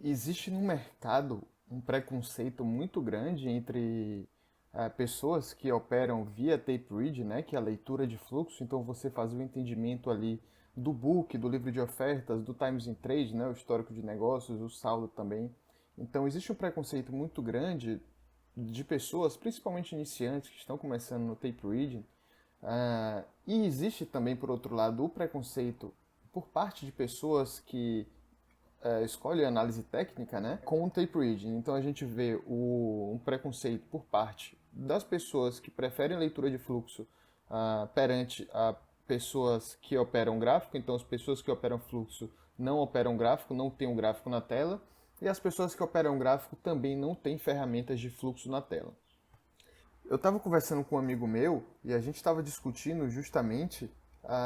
existe no mercado um preconceito muito grande entre pessoas que operam via tape read, né, que é a leitura de fluxo. Então você faz o entendimento ali do book, do livro de ofertas, do Times in Trade, né, o histórico de negócios, o saldo também. Então existe um preconceito muito grande de pessoas, principalmente iniciantes que estão começando no tape reading. E existe também, por outro lado, o preconceito por parte de pessoas que escolhe a análise técnica, né, com o tape reading. Então a gente vê um preconceito por parte das pessoas que preferem leitura de fluxo perante a pessoas que operam gráfico. Então as pessoas que operam fluxo não operam gráfico, não têm um gráfico na tela. E as pessoas que operam gráfico também não têm ferramentas de fluxo na tela. Eu estava conversando com um amigo meu e a gente estava discutindo justamente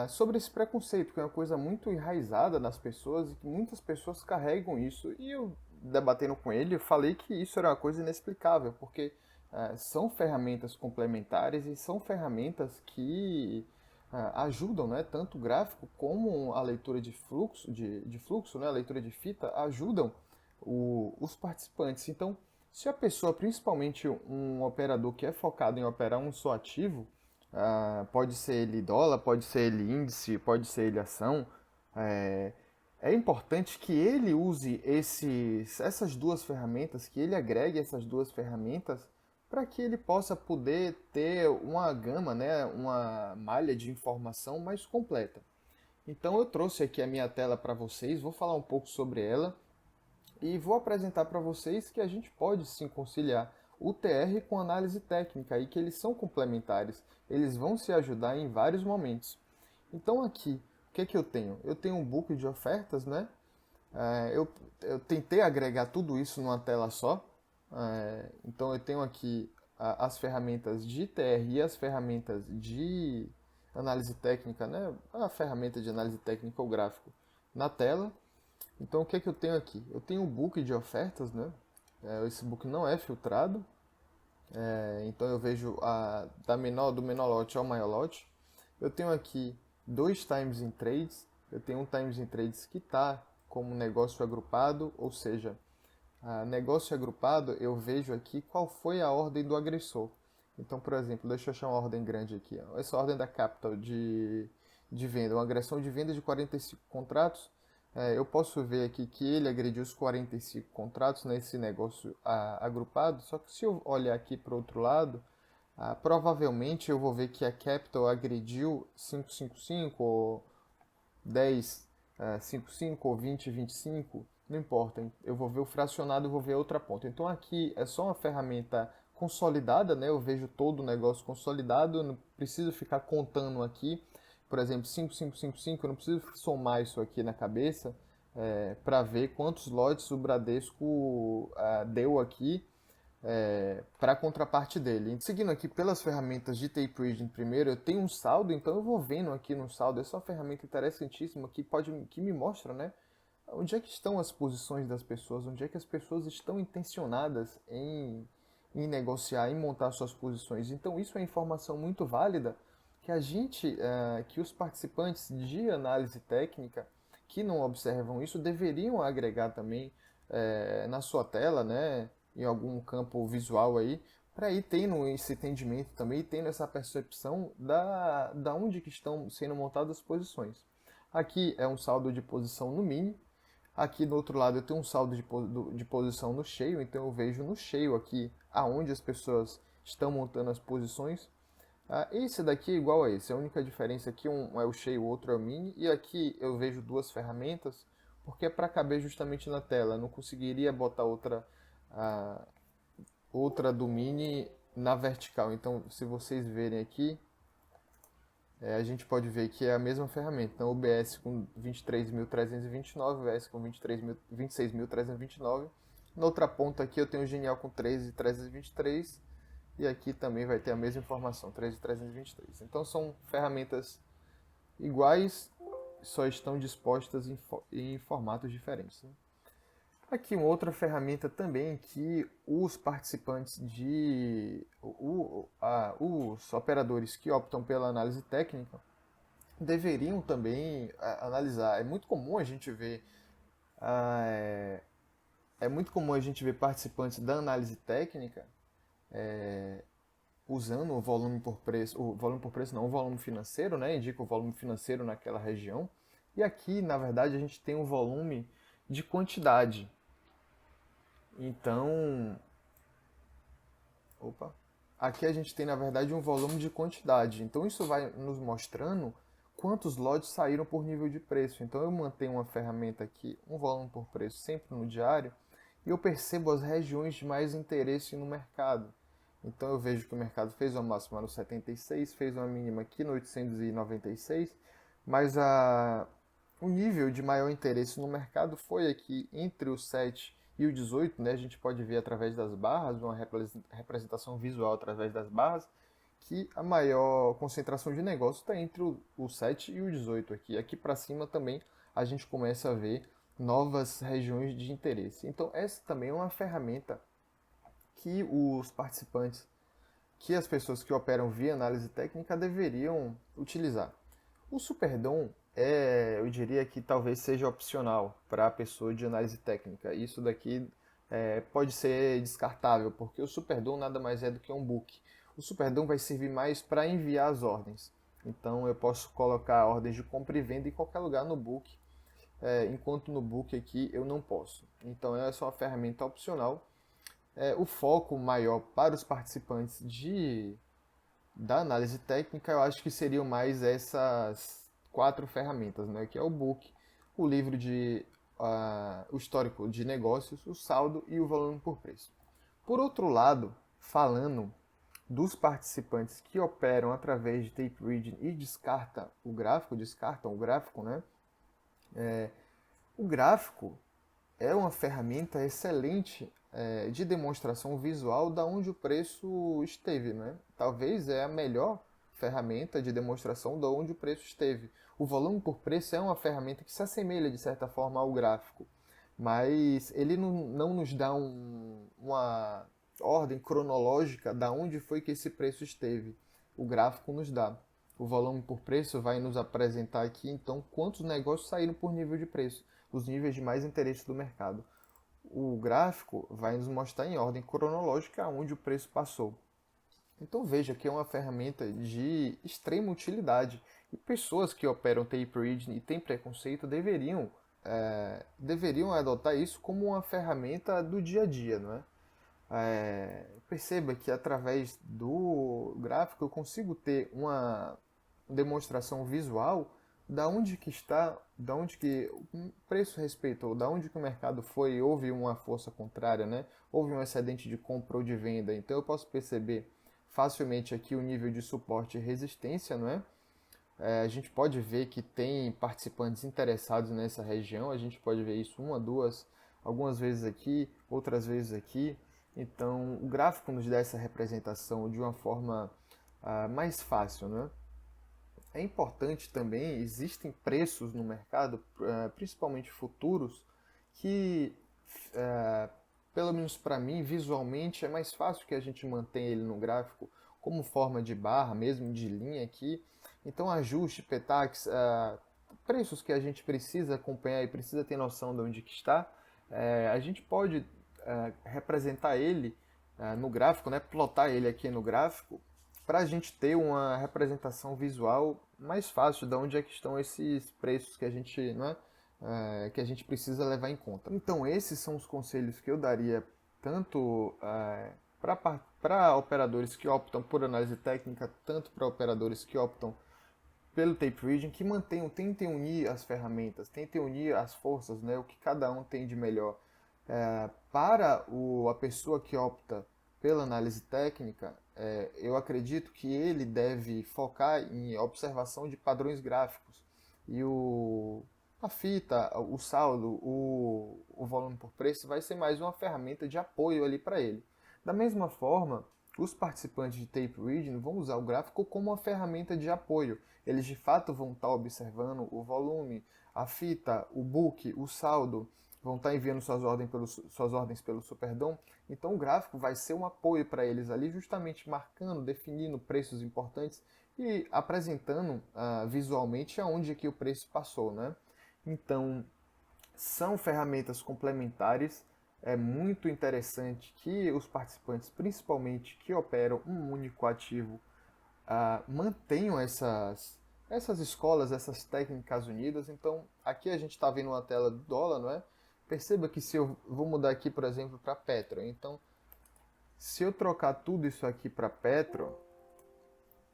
sobre esse preconceito, que é uma coisa muito enraizada nas pessoas e que muitas pessoas carregam isso. E eu, debatendo com ele, eu falei que isso era uma coisa inexplicável, porque são ferramentas complementares e são ferramentas que ajudam, né, tanto o gráfico como a leitura de fluxo, né, a leitura de fita, ajudam os participantes. Então, se a pessoa, principalmente um operador que é focado em operar um só ativo, pode ser ele dólar, pode ser ele índice, pode ser ele ação, é, é importante que ele use essas duas ferramentas, que ele agregue essas duas ferramentas para que ele possa poder ter uma gama, né, uma malha de informação mais completa. Então eu trouxe aqui a minha tela para vocês, vou falar um pouco sobre ela e vou apresentar para vocês que a gente pode sim conciliar o TR com análise técnica e que eles são complementares, eles vão se ajudar em vários momentos. Então aqui, o que é que eu tenho? Eu tenho um book de ofertas, né? Eu tentei agregar tudo isso numa tela só. Então eu tenho aqui as ferramentas de TR e as ferramentas de análise técnica, né? A ferramenta de análise técnica, o gráfico, na tela. Então o que é que eu tenho aqui? Eu tenho um book de ofertas, né? Esse book não é filtrado, então eu vejo do menor lote ao maior lote. Eu tenho aqui dois times in trades. Eu tenho um times in trades que está como negócio agrupado, ou seja, negócio agrupado eu vejo aqui qual foi a ordem do agressor. Então, por exemplo, deixa eu achar uma ordem grande aqui. Essa ordem da Capital de venda, uma agressão de venda de 45 contratos. Eu posso ver aqui que ele agrediu os 45 contratos nesse negócio agrupado, só que se eu olhar aqui para o outro lado, provavelmente eu vou ver que a Capital agrediu 555 ou 10, 55 ou 20, 25, não importa. Eu vou ver o fracionado e vou ver outra ponta. Então aqui é só uma ferramenta consolidada, né? Eu vejo todo o negócio consolidado, eu não preciso ficar contando aqui. Por exemplo, 5555, eu não preciso somar isso aqui na cabeça para ver quantos lotes o Bradesco deu aqui para a contraparte dele. Seguindo aqui pelas ferramentas de tape reading primeiro, eu tenho um saldo, então eu vou vendo aqui no saldo. Essa é uma ferramenta interessantíssima que me mostra, né, onde é que estão as posições das pessoas, onde é que as pessoas estão intencionadas em negociar, em montar suas posições. Então isso é informação muito válida que que os participantes de análise técnica que não observam isso deveriam agregar também na sua tela, né, em algum campo visual aí, para ir tendo esse entendimento também, tendo essa percepção da onde que estão sendo montadas as posições. Aqui é um saldo de posição no mini. Aqui do outro lado eu tenho um saldo de posição no cheio, então eu vejo no cheio aqui aonde as pessoas estão montando as posições. Esse daqui é igual a esse, a única diferença aqui um é o cheio, o outro é o mini, e aqui eu vejo duas ferramentas, porque é para caber justamente na tela, eu não conseguiria botar ah, outra do mini na vertical. Então, se vocês verem aqui, a gente pode ver que é a mesma ferramenta. Então, o OBS com 23.329, o OBS com 26.329. Na outra ponta aqui eu tenho o Genial com 13.323 e aqui também vai ter a mesma informação, 13.323. Então, são ferramentas iguais, só estão dispostas em formatos diferentes, né? Aqui uma outra ferramenta também que os participantes os operadores que optam pela análise técnica deveriam também analisar. É muito comum a gente ver É muito comum a gente ver participantes da análise técnica usando o volume por preço não, o volume financeiro, né? Indica o volume financeiro naquela região. E aqui, na verdade, a gente tem um volume de quantidade. Então, opa, aqui a gente tem, na verdade, um volume de quantidade. Então, isso vai nos mostrando quantos lotes saíram por nível de preço. Então, eu mantenho uma ferramenta aqui, um volume por preço, sempre no diário, e eu percebo as regiões de mais interesse no mercado. Então, eu vejo que o mercado fez uma máxima no 76, fez uma mínima aqui no 896, mas o nível de maior interesse no mercado foi aqui entre o 7 e o 18, né? A gente pode ver através das barras, uma representação visual através das barras, que a maior concentração de negócio está entre o 7 e o 18 aqui. Aqui para cima também a gente começa a ver novas regiões de interesse. Então essa também é uma ferramenta que os participantes, que as pessoas que operam via análise técnica deveriam utilizar. O Superdom eu diria que talvez seja opcional para a pessoa de análise técnica. Isso daqui pode ser descartável, porque o Superdom nada mais é do que um book. O Superdom vai servir mais para enviar as ordens. Então eu posso colocar ordens de compra e venda em qualquer lugar no book, enquanto no book aqui eu não posso. Então essa é uma ferramenta opcional. O foco maior para os participantes da análise técnica, eu acho que seriam mais essas quatro ferramentas, né? Que é o book, o livro o histórico de negócios, o saldo e o volume por preço. Por outro lado, falando dos participantes que operam através de tape reading e descartam o gráfico, né? O gráfico é uma ferramenta excelente de demonstração visual da onde o preço esteve, né? Talvez é a melhor ferramenta de demonstração de onde o preço esteve. O volume por preço é uma ferramenta que se assemelha de certa forma ao gráfico, mas ele não nos dá uma ordem cronológica da onde foi que esse preço esteve. O gráfico nos dá. O volume por preço vai nos apresentar aqui então quantos negócios saíram por nível de preço, os níveis de mais interesse do mercado. O gráfico vai nos mostrar em ordem cronológica aonde o preço passou. Então veja que é uma ferramenta de extrema utilidade e pessoas que operam tape reading e têm preconceito deveriam adotar isso como uma ferramenta do dia a dia, não é? Perceba que através do gráfico eu consigo ter uma demonstração visual da onde que está, da onde que o preço respeitou, da onde que o mercado foi, houve uma força contrária, né? Houve um excedente de compra ou de venda. Então eu posso perceber facilmente aqui o nível de suporte e resistência, não é? A gente pode ver que tem participantes interessados nessa região, a gente pode ver isso uma, duas, algumas vezes aqui, outras vezes aqui. Então o gráfico nos dá essa representação de uma forma mais fácil, né? É importante também, existem preços no mercado, principalmente futuros, que, pelo menos para mim, visualmente é mais fácil que a gente mantenha ele no gráfico como forma de barra, mesmo de linha aqui. Então, ajuste, petax, preços que a gente precisa acompanhar e precisa ter noção de onde que está, a gente pode representar ele no gráfico, né, plotar ele aqui no gráfico, para a gente ter uma representação visual mais fácil de onde é que estão esses preços que a gente, né, que a gente precisa levar em conta. Então esses são os conselhos que eu daria tanto para operadores que optam por análise técnica, tanto para operadores que optam pelo tape reading, que tentem unir as ferramentas, tentem unir as forças, né, o que cada um tem de melhor. Para a pessoa que opta pela análise técnica, eu acredito que ele deve focar em observação de padrões gráficos. E a fita, o saldo, o volume por preço vai ser mais uma ferramenta de apoio ali para ele. Da mesma forma, os participantes de tape reading vão usar o gráfico como uma ferramenta de apoio. Eles de fato vão estar observando o volume, a fita, o book, o saldo, vão estar enviando suas ordens pelo Superdom. Então o gráfico vai ser um apoio para eles ali, justamente marcando, definindo preços importantes e apresentando visualmente aonde que o preço passou, né? Então são ferramentas complementares. é muito interessante que os participantes, principalmente que operam um único ativo, mantenham essas escolas, essas técnicas unidas. Então, aqui a gente está vendo uma tela do dólar, não é? Perceba que se eu vou mudar aqui, por exemplo, para Petro. Então, se eu trocar tudo isso aqui para Petro,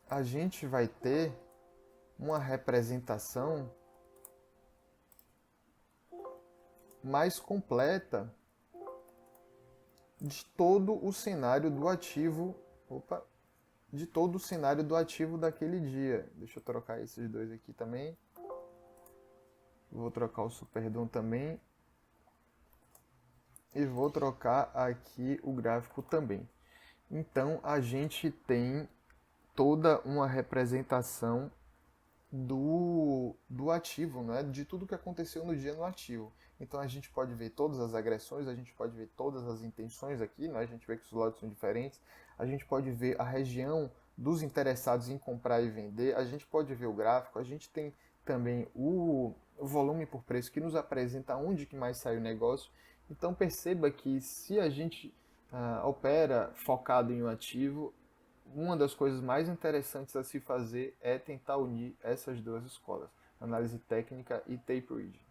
a gente vai ter uma representação mais completa de todo o cenário do ativo. Opa, de todo o cenário do ativo daquele dia. Deixa eu trocar esses dois aqui também. Vou trocar o Superdom também. E vou trocar aqui o gráfico também. Então a gente tem toda uma representação do ativo, né? De tudo que aconteceu no dia no ativo. Então a gente pode ver todas as agressões, a gente pode ver todas as intenções aqui, né? A gente vê que os lotes são diferentes, a gente pode ver a região dos interessados em comprar e vender, a gente pode ver o gráfico, a gente tem também o volume por preço que nos apresenta onde que mais sai o negócio. Então perceba que se a gente opera focado em um ativo, uma das coisas mais interessantes a se fazer é tentar unir essas duas escolas, análise técnica e tape reading.